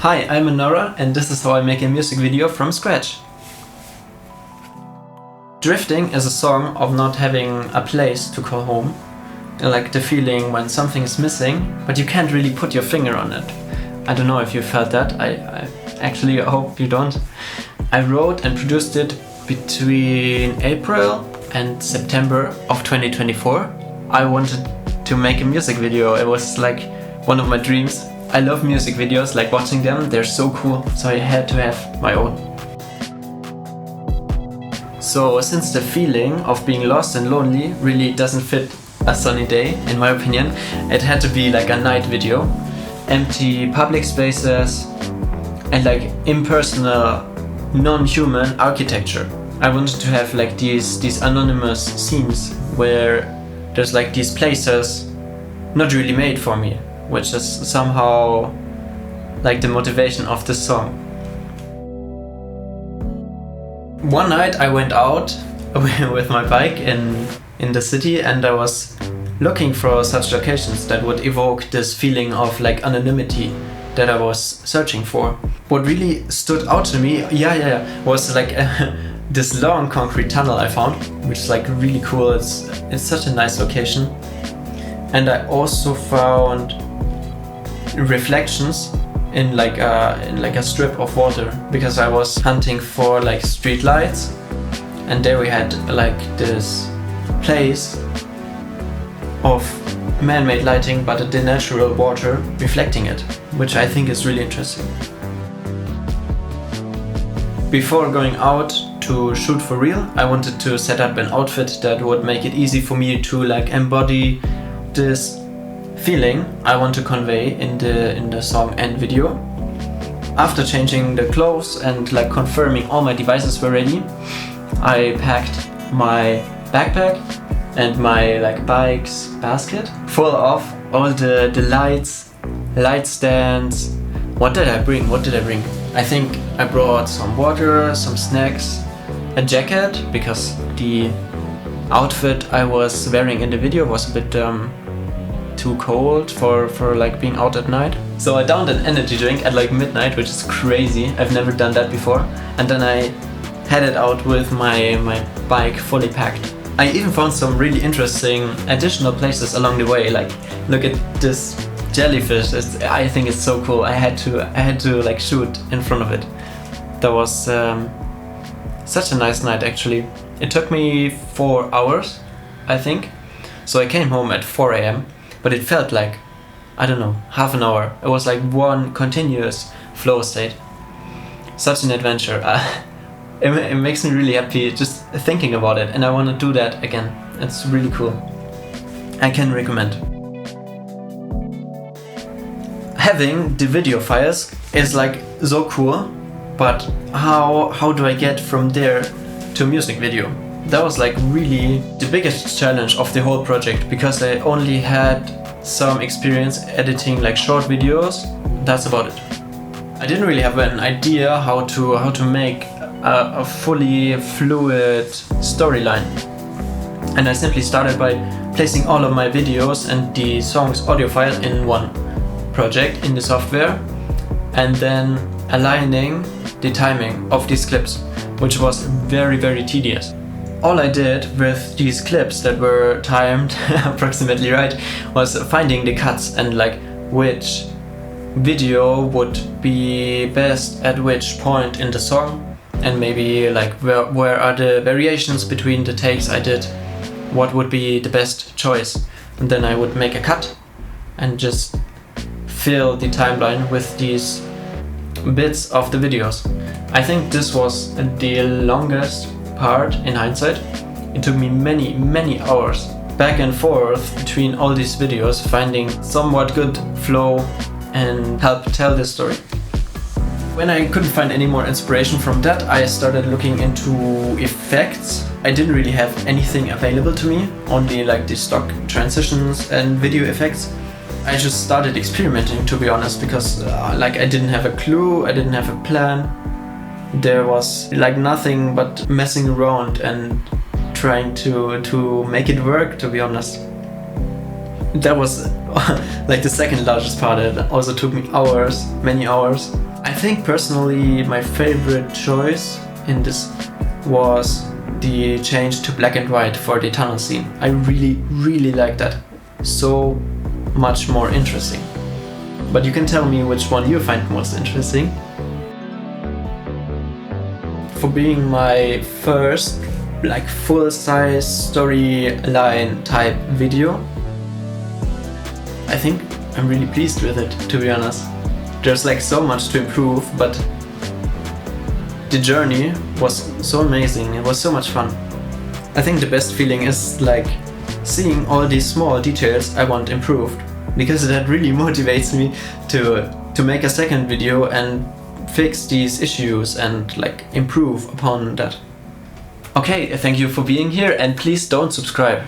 Hi, I'm ANAURA and this is how I make a music video from scratch. Drifting is a song of not having a place to call home. Like the feeling when something is missing, but you can't really put your finger on it. I don't know if you felt that, I actually hope you don't. I wrote and produced it between April and September of 2024. I wanted to make a music video, it was like one of my dreams. I love music videos, like watching them, they're so cool, so I had to have my own. So since the feeling of being lost and lonely really doesn't fit a sunny day, in my opinion, it had to be like a night video. Empty public spaces and like impersonal, non-human architecture. I wanted to have like these anonymous scenes where there's like these places not really made for me, which is somehow like the motivation of the song. One night I went out with my bike in the city and I was looking for such locations that would evoke this feeling of like anonymity that I was searching for. What really stood out to me, was like this long concrete tunnel I found, which is like really cool. It's such a nice location. And I also found reflections in like a strip of water, because I was hunting for like street lights, and there we had like this place of man-made lighting but the natural water reflecting it, which I think is really interesting. Before going out to shoot for real, I wanted to set up an outfit that would make it easy for me to like embody this feeling I want to convey in the song and video. After changing the clothes and like confirming all my devices were ready, I packed my backpack and my like bike's basket full of all the lights, light stands. What did I bring? I think I brought some water, some snacks, a jacket, because the outfit I was wearing in the video was a bit too cold for like being out at night. So I downed an energy drink at like midnight, which is crazy. I've never done that before. And then I headed out with my bike fully packed. I even found some really interesting additional places along the way. Like, look at this jellyfish. I think it's so cool. I had to like shoot in front of it. That was such a nice night actually. It took me 4 hours, I think. So I came home at 4 AM, but it felt like, I don't know, half an hour. It was like one continuous flow state. Such an adventure. It makes me really happy just thinking about it, and I want to do that again. It's really cool. I can recommend. Having the video files is like so cool, but how do I get from there to music video? That was like really the biggest challenge of the whole project, because I only had some experience editing like short videos. That's about it. I didn't really have an idea how to make a fully fluid storyline, and I simply started by placing all of my videos and the song's audio file in one project in the software, and then aligning the timing of these clips, which was very, very tedious. All I did with these clips that were timed approximately right was finding the cuts and like which video would be best at which point in the song, and maybe like where are the variations between the takes I did, what would be the best choice. And then I would make a cut and just fill the timeline with these bits of the videos. I think this was the longest part in hindsight. It took me many hours back and forth between all these videos, finding somewhat good flow and help tell this story. When I couldn't find any more inspiration from that, I started looking into effects. I didn't really have anything available to me, only like the stock transitions and video effects. I just started experimenting, to be honest, because like I didn't have a clue, I didn't have a plan. There was like nothing but messing around and trying to make it work, to be honest. That was like the second largest part. It also took me hours, many hours. I think personally my favorite choice in this was the change to black and white for the tunnel scene. I really like that. So much more interesting. But you can tell me which one you find most interesting. For being my first like full-size storyline type video, I think I'm really pleased with it, to be honest. There's like so much to improve, but the journey was so amazing. It was so much fun. I think the best feeling is like seeing all these small details I want improved, because that really motivates me to make a second video and fix these issues and like improve upon that. Okay, thank you for being here, and please don't subscribe.